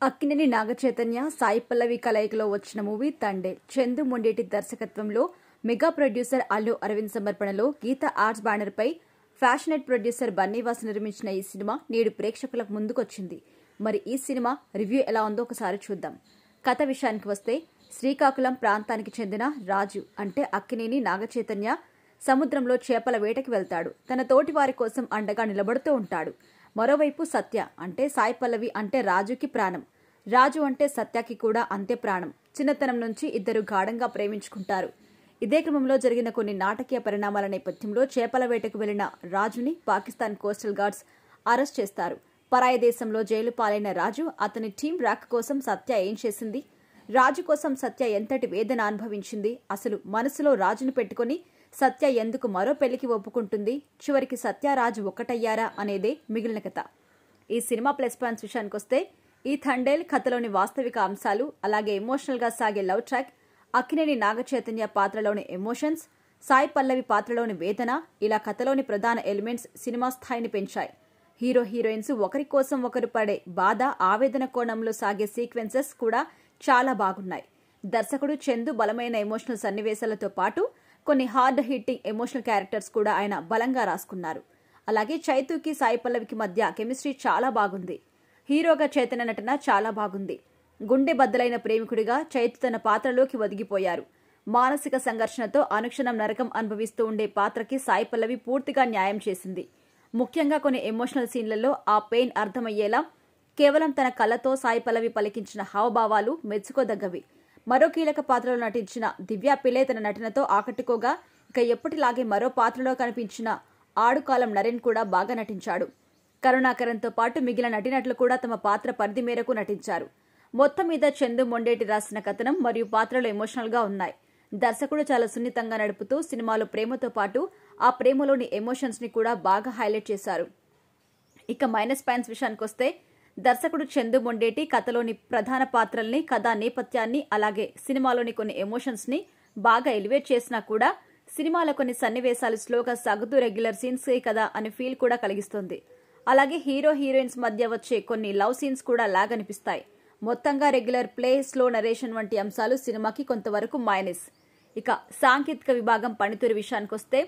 అక్కినేని నాగచైతన్య, సాయి పల్లవి కలయికలో వచ్చిన మూవీ తండేల్. చందు మొండేటి దర్శకత్వంలో మెగా ప్రొడ్యూసర్ అల్లు అరవింద్ సమర్పణలో గీత ఆర్ట్స్ బ్యానర్ పై ఫ్యాషనేట్ ప్రొడ్యూసర్ బన్నీవాస్ నిర్మించిన ఈ సినిమా నేడు ప్రేక్షకులకు ముందుకొచ్చింది. మరి ఈ సినిమా రివ్యూ ఎలా ఉందో ఒకసారి చూద్దాం. కథ విషయానికి వస్తే, శ్రీకాకుళం ప్రాంతానికి చెందిన రాజు అంటే అక్కినేని నాగచైతన్య సముద్రంలో చేపల వేటకి వెళ్తాడు. తన తోటి వారి కోసం అండగా నిలబడుతూ ఉంటాడు. మరోవైపు సత్య అంటే సాయి పల్లవి అంటే రాజుకి ప్రాణం. రాజు అంటే సత్యకి కూడా అంతే ప్రాణం. చిన్నతనం నుంచి ఇద్దరు గాఢంగా ప్రేమించుకుంటారు. ఇదే క్రమంలో జరిగిన కొన్ని నాటకీయ పరిణామాల నేపథ్యంలో చేపల వేటకు వెళ్లిన రాజుని పాకిస్తాన్ కోస్టల్ గార్డ్స్ అరెస్ట్ చేస్తారు. పరాయి దేశంలో జైలు పాలైన రాజు, అతని టీం రాక్ కోసం సత్య ఏం చేసింది? రాజు కోసం సత్య ఎంతటి వేదన అనుభవించింది? అసలు మనసులో రాజును పెట్టుకుని సత్య ఎందుకు మరో పెళ్లికి ఒప్పుకుంటుంది? చివరికి సత్య రాజు ఒక్కటయ్యారా అనేదే మిగిలిన కథ. ఈ సినిమా ప్లస్ పాయింట్స్ విషయానికొస్తే, ఈ థండేల్ కథలోని వాస్తవిక అంశాలు, అలాగే ఎమోషనల్ గా సాగే లవ్ ట్రాక్, అక్కినేని నాగచైతన్య పాత్రలోని ఎమోషన్స్, సాయి పల్లవి పాత్రలోని వేదన, ఇలా కథలోని ప్రధాన ఎలిమెంట్స్ సినిమా స్థాయిని పెంచాయి. హీరో హీరోయిన్స్ ఒకరి కోసం ఒకరు పడే బాధ, ఆవేదన కోణంలో సాగే సీక్వెన్సెస్ కూడా చాలా బాగున్నాయి. దర్శకుడు చందు బలమైన ఎమోషనల్ సన్నివేశాలతో పాటు కొన్ని హార్డ్ హిట్టింగ్ ఎమోషనల్ క్యారెక్టర్స్ కూడా ఆయన బలంగా రాసుకున్నారు. అలాగే చైతుకి సాయి పల్లవికి మధ్య కెమిస్ట్రీ చాలా బాగుంది. హీరోగా చైతన్య నటన చాలా బాగుంది. గుండె బద్దలైన ప్రేమికుడిగా చైతు తన పాత్రలోకి ఒదిగిపోయారు. మానసిక సంఘర్షణతో అనుక్షణం నరకం అనుభవిస్తూ ఉండే పాత్రకి సాయి పల్లవి పూర్తిగా న్యాయం చేసింది. ముఖ్యంగా కొన్ని ఎమోషనల్ సీన్లలో ఆ పెయిన్ అర్థమయ్యేలా కేవలం తన కళ్ళతో సాయి పల్లవి పలికించిన హావభావాలు మెచ్చుకోదగ్గవి. మరో కీలక పాత్రలో నటించిన దివ్య పిల్లే తన నటనతో ఆకట్టుకోగా, ఇక ఎప్పటిలాగే మరో పాత్రలో కనిపించిన ఆడుకాలం నరేన్ కూడా బాగా నటించాడు. కరుణాకరన్తో పాటు మిగిలిన నటీనటులు కూడా తమ పాత్ర పరిధి మేరకు నటించారు. మొత్తం మీద చందు మొండేటి రాసిన కథనం మరియు పాత్రలు ఎమోషనల్ గా ఉన్నాయి. దర్శకుడు చాలా సున్నితంగా నడుపుతూ సినిమాలో ప్రేమతో పాటు ఆ ప్రేమలోని ఎమోషన్స్ ని కూడా బాగా హైలైట్ చేశారు. ఇక మైనస్ పాయింట్స్ విషయానికొస్తే, దర్శకుడు చందు మొండేటి కథలోని ప్రధాన పాత్రల్ని, కథా నేపథ్యాన్ని, అలాగే సినిమాలోని కొన్ని ఎమోషన్స్ ని బాగా ఎలివేట్ చేసినా కూడా సినిమాలో కొన్ని సన్నివేశాలు స్లోగా సాగుతూ రెగ్యులర్ సీన్స్ కదా అనే ఫీల్ కూడా కలిగిస్తుంది. అలాగే హీరో హీరోయిన్స్ మధ్య వచ్చే కొన్ని లవ్ సీన్స్ కూడా లాగ్ అనిపిస్తాయి. మొత్తంగా రెగ్యులర్ ప్లే, స్లో నరేషన్ వంటి అంశాలు సినిమాకి కొంతవరకు మైనస్. ఇక సాంకేతిక విభాగం పనితీరు విషయానికొస్తే,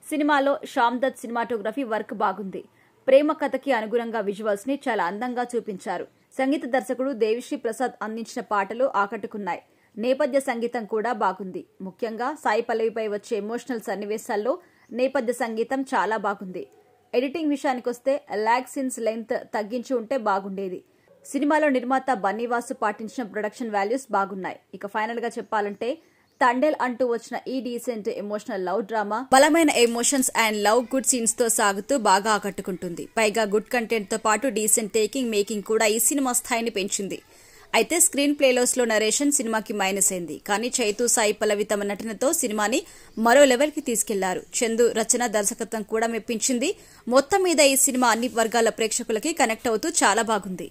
సినిమాలో శ్యామ్ దత్ సినిమాటోగ్రఫీ వర్క్ బాగుంది. ప్రేమ కథకి అనుగుణంగా విజువల్స్ ని చాలా అందంగా చూపించారు. సంగీత దర్శకుడు దేవిశ్రీ ప్రసాద్ అందించిన పాటలు ఆకట్టుకున్నాయి. నేపథ్య సంగీతం కూడా బాగుంది. ముఖ్యంగా సాయి పల్లవిపై వచ్చే ఎమోషనల్ సన్నివేశాల్లో నేపథ్య సంగీతం చాలా బాగుంది. ఎడిటింగ్ విషయానికొస్తే లాగ్ సీన్స్ లెంగ్త్ తగ్గించి ఉంటే బాగుండేది. సినిమాలో నిర్మాత బన్నీవాసు పాటించిన ప్రొడక్షన్ వాల్యూస్ బాగున్నాయి. ఇక ఫైనల్ గా చెప్పాలంటే, తండేల్ అంటూ వచ్చిన ఈ డీసెంట్ ఎమోషనల్ లవ్ డ్రామా బలమైన emotions and love good scenes తో సాగుతూ బాగా ఆకట్టుకుంటుంది. పైగా గుడ్ కంటెంట్ తో పాటు డీసెంట్ టేకింగ్, మేకింగ్ కూడా ఈ సినిమా స్థాయిని పెంచింది. అయితే స్క్రీన్ ప్లేలో స్లో నరేషన్ సినిమాకి మైనస్ అయింది. కానీ చైతు, సాయి పల్లవి తమ నటనతో సినిమాని మరో లెవెల్ కి తీసుకెళ్లారు. చందు రచన, దర్శకత్వం కూడా మెప్పించింది. మొత్తం మీద ఈ సినిమా అన్ని వర్గాల ప్రేక్షకులకి కనెక్ట్ అవుతూ చాలా బాగుంది.